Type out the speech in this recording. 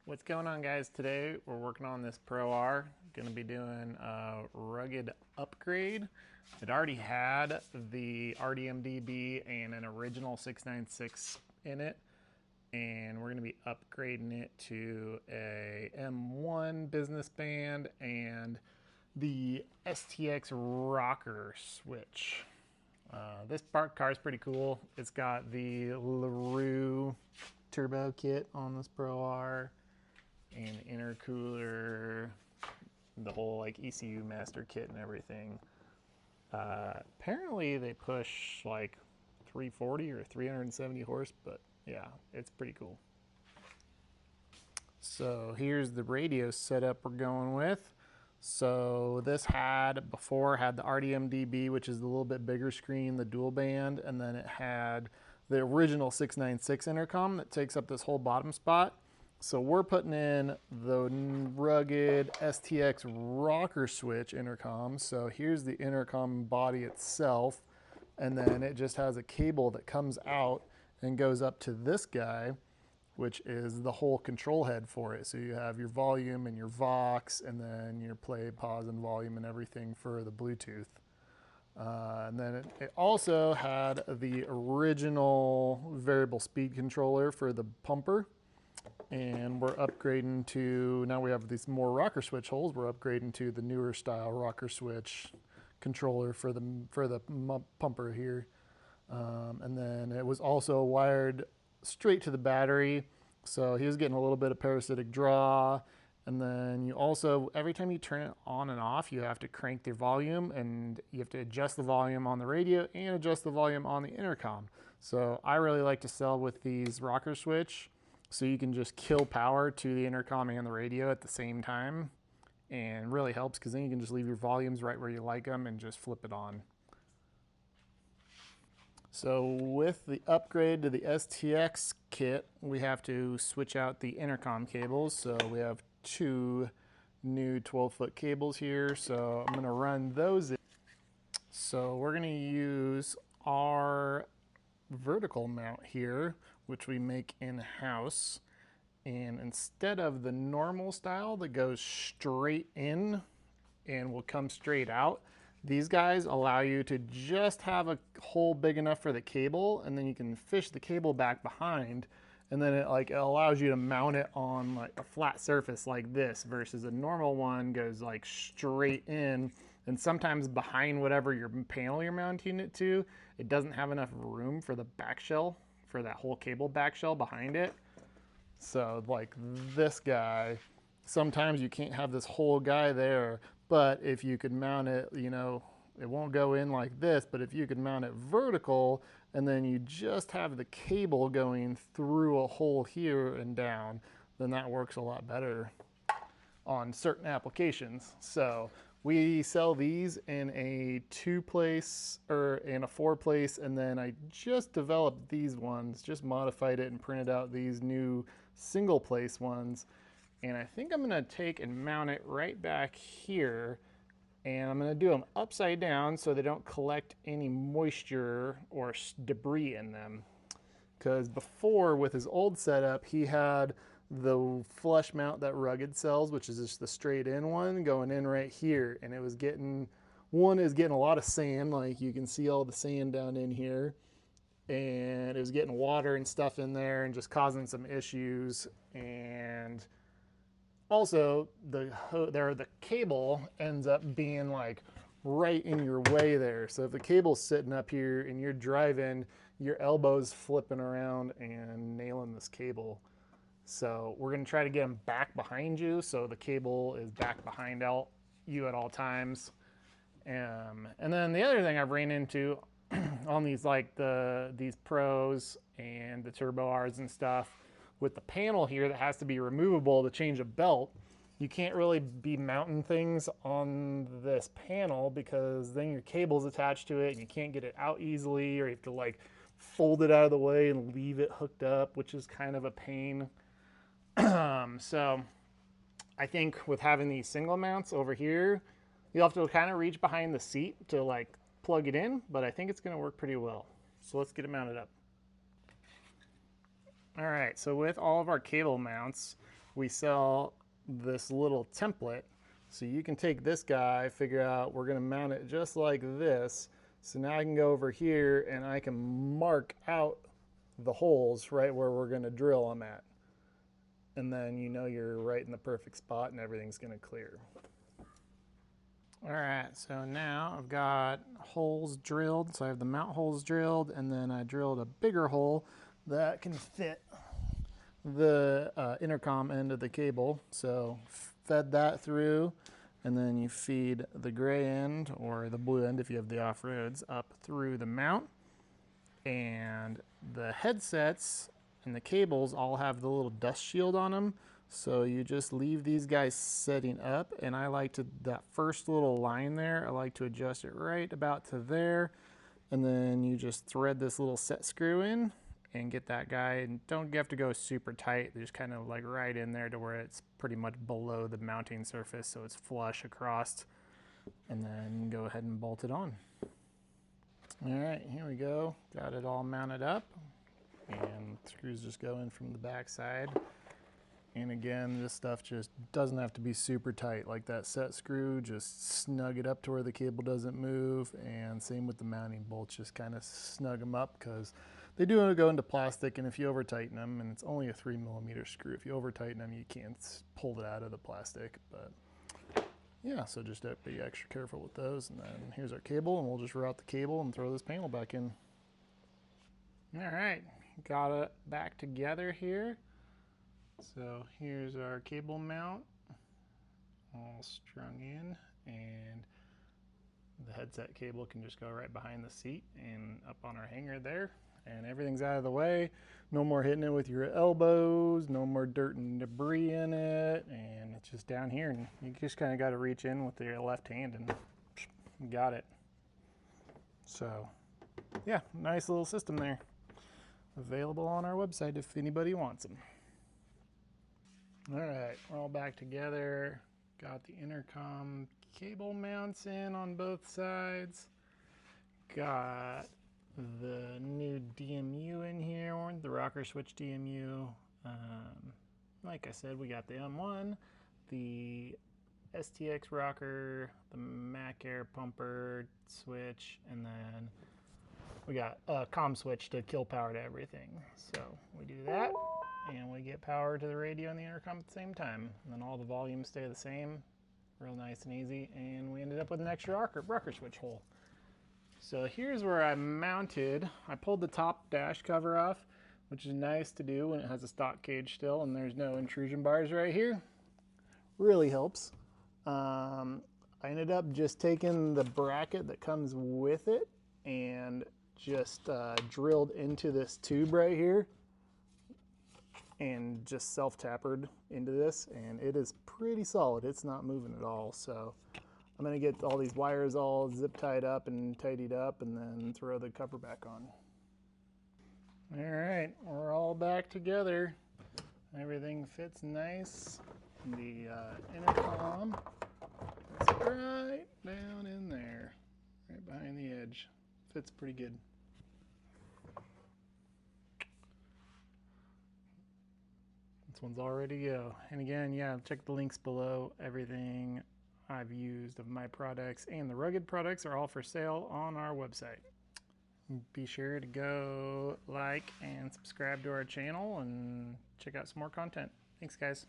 What's going on, guys? Today we're working on this Pro R. Going to be doing a rugged upgrade. It already had the RDMDB and an original 696 in it, and we're going to be upgrading it to a M1 business band and the STX rocker switch. This car is pretty cool. It's got the LaRue turbo kit on this Pro R, and intercooler, the whole like ECU master kit and everything. Apparently they push like 340 or 370 horse, but yeah, it's pretty cool. So here's the radio setup we're going with. So this before had the RDMDB, which is a little bit bigger screen, the dual band, and then it had the original 696 intercom that takes up this whole bottom spot. So we're putting in the rugged STX rocker switch intercom. So here's the intercom body itself, and then it just has a cable that comes out and goes up to this guy, which is the whole control head for it. So you have your volume and your Vox, and then your play, pause, and volume and everything for the Bluetooth. And then it also had the original variable speed controller for the pumper. And we're upgrading to, now we have these more rocker switch holes, we're upgrading to the newer style rocker switch controller for the pumper here. And then it was also wired straight to the battery, so he was getting a little bit of parasitic draw. And then you also, every time you turn it on and off, you have to crank the volume, and you have to adjust the volume on the radio and adjust the volume on the intercom. So I really like to sell with these rocker switch, so you can just kill power to the intercom and the radio at the same time, and really helps because then you can just leave your volumes right where you like them and just flip it on. So with the upgrade to the STX kit, we have to switch out the intercom cables. So we have two new 12-foot cables here. So I'm going to run those in. So we're going to use our vertical mount here, which we make in-house. And instead of the normal style that goes straight in and will come straight out, these guys allow you to just have a hole big enough for the cable, and then you can fish the cable back behind, and then it allows you to mount it on like a flat surface like this, versus a normal one goes like straight in, and sometimes behind whatever your panel you're mounting it to, it doesn't have enough room for the back shell, for that whole cable back shell behind it. So like this guy, sometimes you can't have this whole guy there, but if you could mount it, you know, it won't go in like this, but if you could mount it vertical, and then you just have the cable going through a hole here and down, then that works a lot better on certain applications. So we sell these in a 2-place or in a 4-place, and then I just developed these ones, just modified it and printed out these new single-place ones. And I think I'm gonna take and mount it right back here, and I'm gonna do them upside down so they don't collect any moisture or debris in them. Because before, with his old setup, he had the flush mount that Rugged sells, which is just the straight in one going in right here, and it was getting, one is getting a lot of sand, like you can see all the sand down in here, and it was getting water and stuff in there and just causing some issues. And also the cable ends up being like right in your way there. So if the cable's sitting up here and you're driving, your elbow's flipping around and nailing this cable. So we're going to try to get them back behind you, so the cable is back behind you at all times. And then the other thing I've ran into on these these Pros and the Turbo Rs and stuff, with the panel here that has to be removable to change a belt, you can't really be mounting things on this panel because then your cable's attached to it and you can't get it out easily, or you have to like fold it out of the way and leave it hooked up, which is kind of a pain. So I think with having these single mounts over here, you'll have to kind of reach behind the seat to like plug it in, but I think it's going to work pretty well. So let's get it mounted up. All right, so with all of our cable mounts, we sell this little template. So you can take this guy, figure out we're gonna mount it just like this. So now I can go over here and I can mark out the holes right where we're gonna drill them at. And then you know you're right in the perfect spot and everything's gonna clear. All right, so now I've got holes drilled. So I have the mount holes drilled, and then I drilled a bigger hole that can fit the intercom end of the cable. So fed that through, and then you feed the gray end or the blue end if you have the off-roads up through the mount. And the headsets and the cables all have the little dust shield on them. So you just leave these guys setting up, and I like to, that first little line there, I like to adjust it right about to there, and then you just thread this little set screw in and get that guy, and don't have to go super tight, just kind of like right in there to where it's pretty much below the mounting surface so it's flush across, and then go ahead and bolt it on. All right, here we go, got it all mounted up, and screws just go in from the back side. And again, this stuff just doesn't have to be super tight. Like that set screw, just snug it up to where the cable doesn't move. And same with the mounting bolts, just kind of snug them up because they do go into plastic, and if you over tighten them, and it's only a 3mm screw, if you over tighten them, you can't pull it out of the plastic. But yeah, so just have to be extra careful with those. And then here's our cable, and we'll just route the cable and throw this panel back in. All right, got it back together here. So here's our cable mount all strung in, and the headset cable can just go right behind the seat and up on our hanger there, and everything's out of the way. No more hitting it with your elbows, no more dirt and debris in it, and it's just down here, and you just kind of got to reach in with your left hand and you got it. So yeah, nice little system there. Available on our website if anybody wants them. All right, we're all back together. Got the intercom cable mounts in on both sides. Got the new DMU in here, the rocker switch DMU. Like I said, we got the M1, the STX rocker, the Mac Air pumper switch, and then we got a comm switch to kill power to everything. So we do that, and we get power to the radio and the intercom at the same time. And then all the volumes stay the same, real nice and easy. And we ended up with an extra rocker switch hole. So here's where I mounted. I pulled the top dash cover off, which is nice to do when it has a stock cage still and there's no intrusion bars right here. Really helps. I ended up just taking the bracket that comes with it and just drilled into this tube right here and just self-tapered into this, and it is pretty solid. It's not moving at all. So I'm gonna get all these wires all zip tied up and tidied up and then throw the cover back on. All right, we're all back together. Everything fits nice. The intercom is right down in there, right behind the edge. Fits pretty good. This one's all ready to go. And again, yeah, check the links below. Everything I've used of my products and the rugged products are all for sale on our website. Be sure to go like and subscribe to our channel and check out some more content. Thanks, guys.